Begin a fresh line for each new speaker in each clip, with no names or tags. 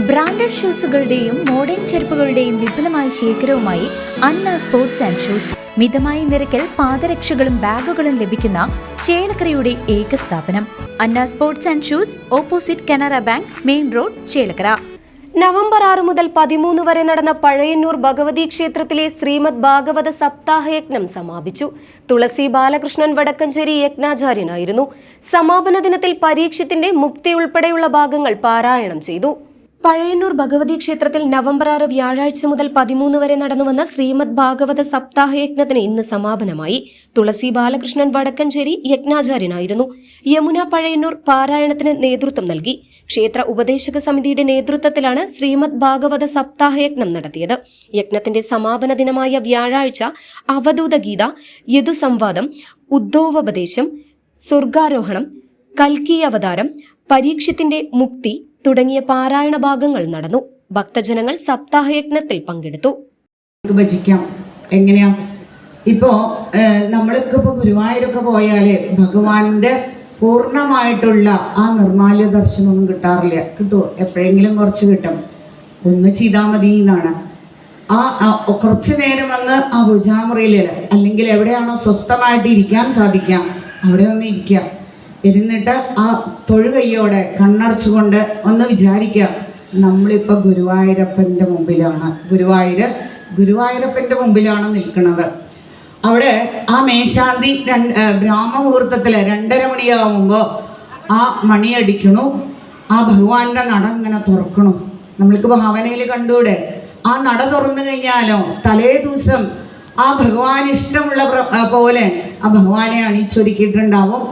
Branded ഷൂസുകളുടെയും modern ചെരുപ്പുകളുടെയും വിപുലമായ ശേഖരവുമായി അന്ന സ്പോർട്സ് ആൻഡ് ഷൂസ്. മിതമായ നിരക്കിൽ പാദരക്ഷകളും ബാഗുകളും ലഭിക്കുന്ന ചേലക്കരയുടെ ഏക സ്ഥാപനം Anna sports and shoes, opposite Canara bank, main road, Chelakkara.
November 6 മുതൽ 13 വരെ നടന്ന പഴയന്നൂർ ഭഗവതി ക്ഷേത്രത്തിലെ ശ്രീമദ് ഭാഗവത സപ്താഹയജ്ഞം സമാപിച്ചു. തുളസി ബാലകൃഷ്ണൻ വടക്കഞ്ചേരി യജ്ഞാചാര്യനായിരുന്നു. സമാപന ദിനത്തിൽ പരീക്ഷത്തിന്റെ മുക്തി ഉൾപ്പെടെയുള്ള ഭാഗങ്ങൾ പാരായണം ചെയ്തു. പഴയന്നൂർ ഭഗവതി ക്ഷേത്രത്തിൽ നവംബർ 6 വ്യാഴാഴ്ച മുതൽ 13 വരെ നടന്നുവന്ന ശ്രീമദ് ഭാഗവത സപ്താഹയജ്ഞത്തിന് ഇന്ന് സമാപനമായി. തുളസി ബാലകൃഷ്ണൻ വടക്കഞ്ചേരി യജ്ഞാചാര്യനായിരുന്നു. യമുന പഴയന്നൂർ പാരായണത്തിന് നേതൃത്വം നൽകി. ക്ഷേത്ര ഉപദേശക സമിതിയുടെ നേതൃത്വത്തിലാണ് ശ്രീമദ് ഭാഗവത സപ്താഹയജ്ഞം നടത്തിയത്. യജ്ഞത്തിന്റെ സമാപന ദിനമായ വ്യാഴാഴ്ച അവധൂത ഗീത, യദുസംവാദം, ഉദ്ധോപദേശം, സ്വർഗാരോഹണം, കൽക്കി അവതാരം, പരീക്ഷത്തിന്റെ മുക്തി തുടങ്ങിയ പാരായണ ഭാഗങ്ങൾ നടന്നു. ഭക്തജനങ്ങൾ സപ്താഹയജ്ഞത്തിൽ പങ്കെടുത്തു.
ഭജിക്കാം എങ്ങനെയാ? ഇപ്പോ നമ്മൾക്ക് ഗുരുവായൂരൊക്കെ പോയാല് ഭഗവാന്റെ പൂർണ്ണമായിട്ടുള്ള ആ നിർമാല്യ ദർശനമൊന്നും കിട്ടാറില്ല. കിട്ടുമോ? എപ്പോഴെങ്കിലും കുറച്ച് കിട്ടും. ഒന്ന് ചെയ്താൽ മതി എന്നാണ്. കുറച്ചു നേരം വന്ന് ആ ഭുജാമുറിയിൽ അല്ലെങ്കിൽ എവിടെയാണോ സ്വസ്ഥമായിട്ട് ഇരിക്കാൻ സാധിക്കാം അവിടെ ഒന്ന് ഇരിക്കാം. ഇരുന്നിട്ട് ആ തൊഴുകയ്യോടെ കണ്ണടച്ചുകൊണ്ട് ഒന്ന് വിചാരിക്കുക, നമ്മളിപ്പോൾ ഗുരുവായൂരപ്പൻ്റെ മുമ്പിലാണ്. ഗുരുവായൂരപ്പൻ്റെ മുമ്പിലാണ് നിൽക്കുന്നത്. അവിടെ ആ മേശാന്തി ബ്രാഹ്മമുഹൂർത്തത്തിൽ 2:30 മണിയാവുമ്പോൾ ആ മണിയടിക്കണു. ആ ഭഗവാന്റെ നട ഇങ്ങനെ തുറക്കണു. നമ്മൾക്ക് ഭാവനയിൽ കണ്ടൂടെ? ആ നട തുറന്നു കഴിഞ്ഞാലോ തലേ ദിവസം ആ ഭഗവാൻ ഇഷ്ടമുള്ള പോലെ ആ ഭഗവാനെ അണിയിച്ചൊരുക്കിയിട്ടുണ്ടാവും.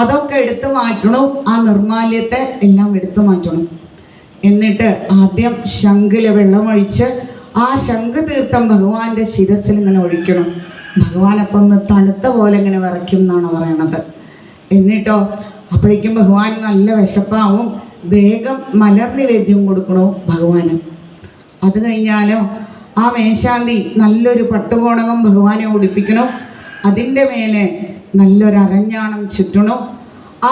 അതൊക്കെ എടുത്തു മാറ്റണം. ആ നിർമാല്യത്തെ എല്ലാം എടുത്തു മാറ്റണം. എന്നിട്ട് ആദ്യം ശംഖില് വെള്ളമൊഴിച്ച് ആ ശംഖ് തീർത്ഥം ഭഗവാന്റെ ശിരസിൽ ഇങ്ങനെ ഒഴിക്കണം. ഭഗവാനപ്പം ഒന്ന് തണുത്ത പോലെ ഇങ്ങനെ വിറയ്ക്കും എന്നാണ് പറയണത്. എന്നിട്ടോ അപ്പോഴേക്കും ഭഗവാൻ നല്ല വിശപ്പാവും. വേഗം മലർ നിവേദ്യം കൊടുക്കണോ ഭഗവാന്. അത് കഴിഞ്ഞാലോ ആ മേശാന്തി നല്ലൊരു പട്ടുകോണകം ഭഗവാനെ ഉടുപ്പിക്കണം. അതിൻ്റെ മേലെ നല്ലൊരു അരഞ്ഞാണം ചുറ്റണം. ആ